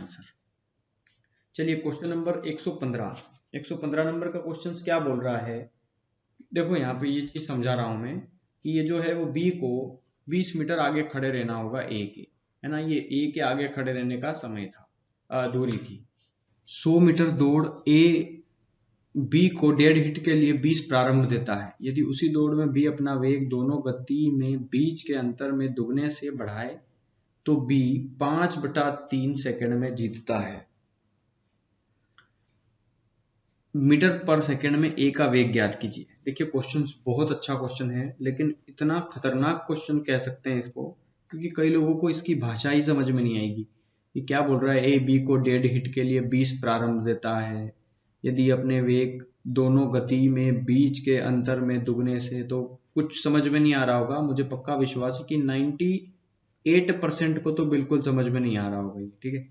Answer. चलिए question number 115 number का question क्या बोल रहा है, देखो यहाँ पे ये चीज समझा रहा हूं मैं कि ये जो है वो बी को 20 मीटर आगे खड़े रहना होगा ए के, है ना, ये ए के आगे खड़े रहने का समय था, दूरी थी। 100 मीटर दौड़ ए बी को डेड हिट के लिए 20 प्रारंभ देता है। यदि उसी दौड़ में बी अपना वेग दोनों गति में बीच के अंतर में दुगने से बढ़ाए तो बी 5/3 सेकंड में जीतता है। मीटर पर सेकंड में ए का वेग ज्ञात कीजिए। देखिए क्वेश्चन बहुत अच्छा क्वेश्चन है, लेकिन इतना खतरनाक क्वेश्चन कह सकते हैं इसको, क्योंकि कई लोगों को इसकी भाषा ही समझ में नहीं आएगी। ये क्या बोल रहा है, ए बी को डेड हिट के लिए 20 प्रारंभ देता है, यदि अपने वेग दोनों गति में बीच के अंतर में दुगने से, तो कुछ समझ में नहीं आ रहा होगा। मुझे पक्का विश्वास है कि 98% को तो बिल्कुल समझ में नहीं आ रहा होगा, ठीक है।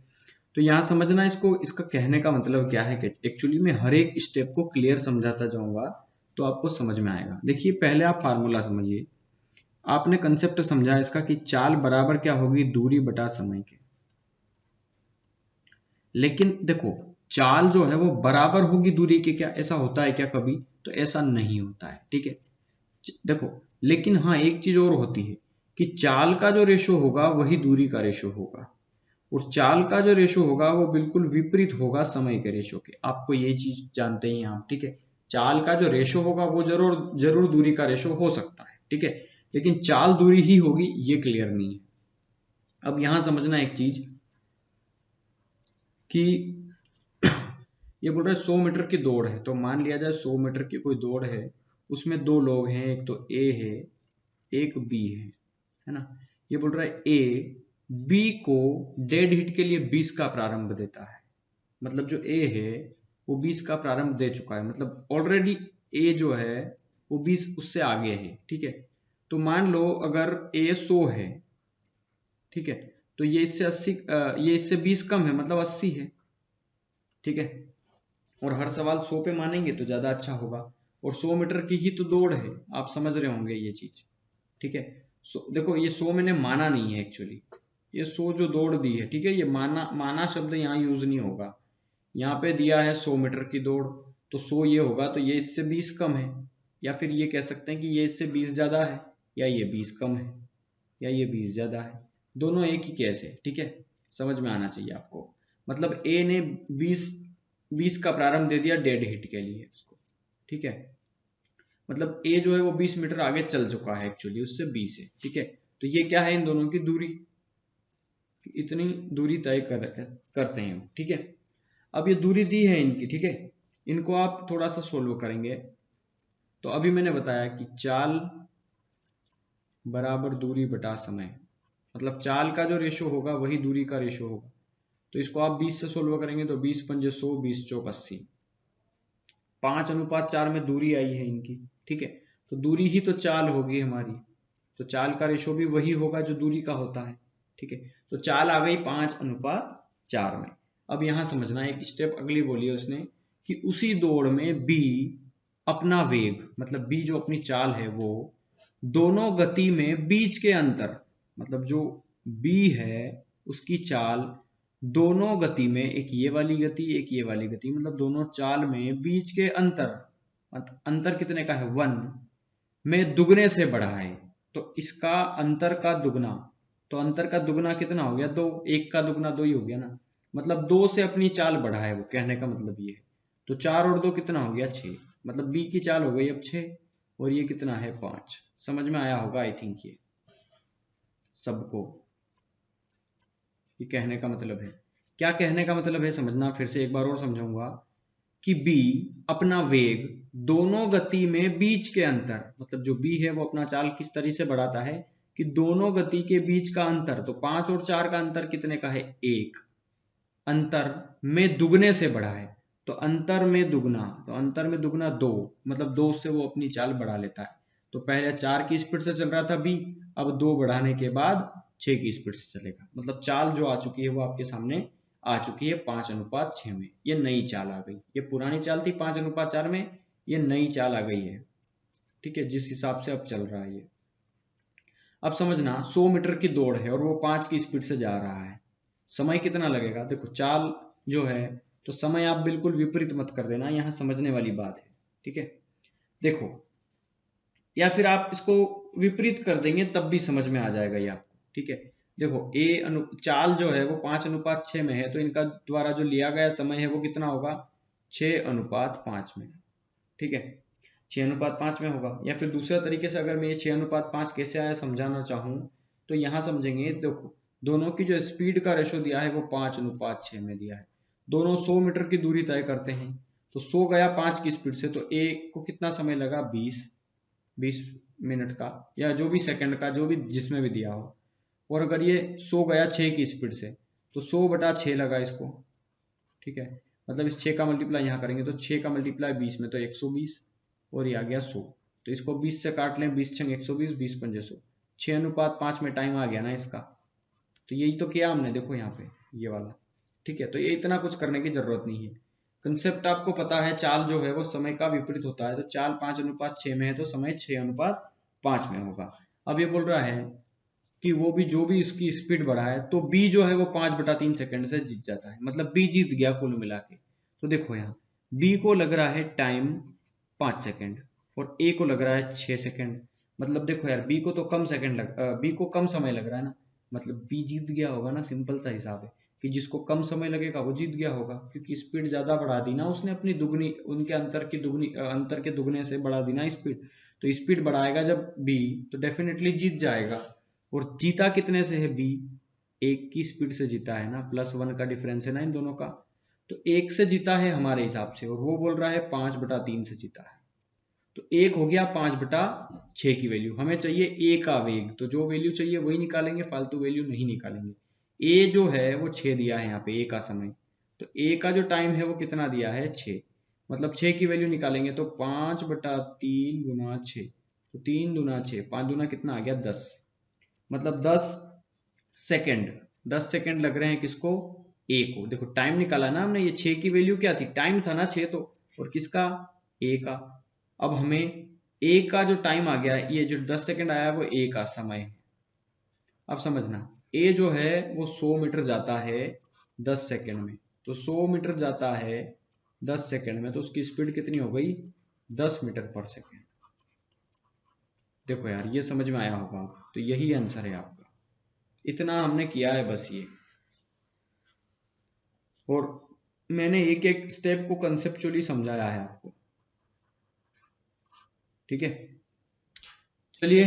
तो यहाँ समझना इसको, इसका कहने का मतलब क्या है कि एक्चुअली मैं हर एक स्टेप को क्लियर समझाता जाऊंगा तो आपको समझ में आएगा। देखिए पहले आप फार्मूला समझिए, आपने कंसेप्ट समझा इसका कि चाल बराबर क्या होगी, दूरी बटा समय के। लेकिन देखो चाल जो है वो बराबर होगी दूरी के, क्या ऐसा होता है क्या कभी? तो ऐसा नहीं होता है, ठीक है। देखो लेकिन हाँ एक चीज और होती है कि चाल का जो रेशो होगा वही दूरी का रेशो होगा, और चाल का जो रेशो होगा वो बिल्कुल विपरीत होगा समय के रेशो के। आपको ये चीज जानते ही आप, ठीक है। चाल का जो रेशो होगा वो जरूर दूरी का रेशो हो सकता है, ठीक है, लेकिन चाल दूरी ही होगी ये क्लियर नहीं है। अब यहां समझना एक चीज कि ये बोल रहा है 100 मीटर की दौड़ है, तो मान लिया जाए 100 मीटर की कोई दौड़ है, उसमें दो लोग हैं, एक तो ए है एक बी है ना। ये बोल रहा है ए बी को डेड हिट के लिए 20 का प्रारंभ देता है, मतलब जो ए है वो 20 का प्रारंभ दे चुका है, मतलब ऑलरेडी ए जो है वो 20 उससे आगे है, ठीक है। तो मान लो अगर ए 100 है, ठीक है, तो ये इससे 80 ये इससे 20 कम है, मतलब 80 है, ठीक है। और हर सवाल 100 पे मानेंगे तो ज्यादा अच्छा होगा, और 100 मीटर की ही तो दौड़ है, आप समझ रहे होंगे ये चीज, ठीक है। देखो ये 100 मैंने माना नहीं है एक्चुअली, ये 100 जो दौड़ दी है, ठीक है, ये माना शब्द यहाँ यूज नहीं होगा। यहाँ पे दिया है 100 मीटर की दौड़, तो 100 ये होगा तो ये इससे 20 कम है, या फिर ये कह सकते हैं कि ये इससे 20 ज्यादा है, या ये 20 कम है, या ये 20 ज्यादा है, दोनों एक ही केस है, ठीक है। समझ में आना चाहिए आपको। मतलब ए ने 20 का प्रारंभ दे दिया डेड हिट के लिए उसको, ठीक है। मतलब ए जो है वो 20 मीटर आगे चल चुका है एक्चुअली, उससे 20 है, ठीक है। तो ये क्या है, इन दोनों की दूरी, इतनी दूरी तय करते हैं, ठीक है। अब ये दूरी दी है इनकी, ठीक है, इनको आप थोड़ा सा सोल्व करेंगे। तो अभी मैंने बताया कि चाल बराबर दूरी बटा समय, मतलब चाल का जो रेशो होगा वही दूरी का रेशो होगा। तो इसको आप 20 से सोल्व करेंगे तो 20 पंजे 100, 20 चौक 80, 5:4 में दूरी आई है इनकी, ठीक है। तो दूरी ही तो चाल होगी हमारी, तो चाल का रेशो भी वही होगा जो दूरी का होता है, ठीक है। तो चाल आ गई 5:4 में। अब यहां समझना एक स्टेप अगली बोली है उसने कि उसी दौड़ में बी अपना वेग, मतलब बी जो अपनी चाल है वो दोनों गति में बीच के अंतर, मतलब जो बी है उसकी चाल दोनों गति में, एक ये वाली गति एक ये वाली गति, मतलब दोनों चाल में बीच के अंतर कितने का है 1 में दुगने से बढ़ा है। तो इसका अंतर का दुगना, तो अंतर का दुगना कितना हो गया 2, 1 का दुगना 2 ही हो गया ना, मतलब 2 से अपनी चाल बढ़ा है वो, कहने का मतलब ये है। तो 4 और 2 कितना हो गया 6, मतलब बी की चाल हो गई अब 6, और ये कितना है 5। समझ में आया होगा आई थिंक ये सबको, ये कहने का मतलब है। क्या कहने का मतलब है समझना, फिर से एक बार और समझाऊंगा कि B अपना वेग दोनों गति में बीच के अंतर, मतलब जो B है वो अपना चाल किस तरह से बढ़ाता है कि दोनों गति के बीच का अंतर, तो 5 और 4 का अंतर कितने का है 1, अंतर में दुगने से बढ़ा है, तो अंतर में दुगना, तो अंतर में दुगना 2, मतलब 2 से वो अपनी चाल बढ़ा लेता है। तो पहले 4 की स्पीड से चल रहा था B, अब 2 बढ़ाने के बाद 6 की स्पीड से चलेगा, मतलब चाल जो आ चुकी है वो आपके सामने आ चुकी है 5:6 में। ये नई चाल आ गई, ये पुरानी चाल थी 5:4 में, ये नई चाल आ गई है, ठीक है, जिस हिसाब से अब चल रहा है ये। अब समझना 100 मीटर की दौड़ है और वो 5 की स्पीड से जा रहा है, समय कितना लगेगा। देखो चाल जो है तो समय आप बिल्कुल विपरीत मत कर देना, यहाँ समझने वाली बात है, ठीक है। देखो या फिर आप इसको विपरीत कर देंगे तब भी समझ में आ जाएगा ये आपको, ठीक है। देखो चाल जो है वो 5:6 में है, तो इनका द्वारा जो लिया गया समय है वो कितना होगा, 6:5 में, ठीक है। 6:5 में होगा। या फिर दूसरा तरीके से अगर मैं ये 6:5 कैसे आया समझाना चाहूँ तो यहाँ समझेंगे। देखो दोनों की जो स्पीड का रेशो दिया है वो 5:6 में दिया है। दोनों 100 मीटर की दूरी तय करते हैं, तो 100 गया 5 की स्पीड से, तो एक को कितना समय लगा, 20 मिनट का, या जो भी सेकंड का, जो भी जिसमें भी दिया हो। और अगर ये 100 गया 6 की स्पीड से, तो 100/6 लगा इसको, ठीक है। मतलब इस 6 का मल्टीप्लाई यहाँ करेंगे तो 6 का मल्टीप्लाई 20 में तो 120, और ये आ गया 100। तो इसको 20 से काट लें, 20 × 120, 20×5 100, 6:5 में टाइम आ गया ना इसका। तो यही तो किया हमने, देखो यहाँ पे ये वाला, ठीक है। तो ये इतना कुछ करने की जरूरत नहीं है, कंसेप्ट आपको पता है। चाल जो है वो समय का विपरीत होता है, तो चाल 5:6 में है तो समय 6:5 में होगा। अब ये बोल रहा है कि वो भी जो भी इसकी स्पीड बढ़ाए तो बी जो है वो 5/3 सेकंड से जीत जाता है, मतलब बी जीत गया कुल मिला के। तो देखो यहाँ बी को लग रहा है टाइम 5 सेकंड और ए को लग रहा है 6 सेकंड। मतलब देखो यार बी को तो बी को कम समय लग रहा है ना, मतलब बी जीत गया होगा ना। सिंपल सा हिसाब है कि जिसको कम समय लगेगा वो जीत गया होगा, क्योंकि स्पीड ज्यादा बढ़ा दी ना उसने, अपनी दुगनी, उनके अंतर के दुगने से बढ़ा दी ना स्पीड। तो स्पीड बढ़ाएगा जब बी, तो डेफिनेटली जीत जाएगा। और जीता कितने से है बी, 1 की स्पीड से जीता है ना, +1 का डिफरेंस है ना इन दोनों का। तो 1 से जीता है हमारे हिसाब से, और वो बोल रहा है 5/3 से जीता है। तो 1 हो गया 5/6 की वैल्यू। हमें चाहिए ए का वेग, तो जो वैल्यू चाहिए वही निकालेंगे, फालतू वैल्यू नहीं निकालेंगे। ए जो है वो 6 दिया है यहाँ पे, ए का समय। तो ए का जो टाइम है वो कितना दिया है, 6। मतलब 6 की वैल्यू निकालेंगे तो 5/3 × 6, तो 3 दूना 6, 5 दूना कितना आ गया, 10। मतलब 10 सेकेंड, 10 सेकेंड लग रहे हैं किसको, ए को। देखो टाइम निकाला ना हमने, ये 6 की वैल्यू क्या थी, टाइम था ना 6 तो, और किसका, ए का। अब हमें ए का जो टाइम आ गया, ये जो 10 सेकेंड आया वो ए का समय है। अब समझना, ए जो है वो 100 मीटर जाता है 10 सेकेंड में, तो 100 मीटर जाता है 10 सेकेंड में, तो उसकी स्पीड कितनी हो गई, 10 मीटर पर सेकेंड। देखो यार ये समझ में आया होगा, तो यही आंसर है आपका। इतना हमने किया है बस ये, और मैंने एक एक स्टेप को कंसेप्चुअली समझाया है आपको, ठीक है। चलिए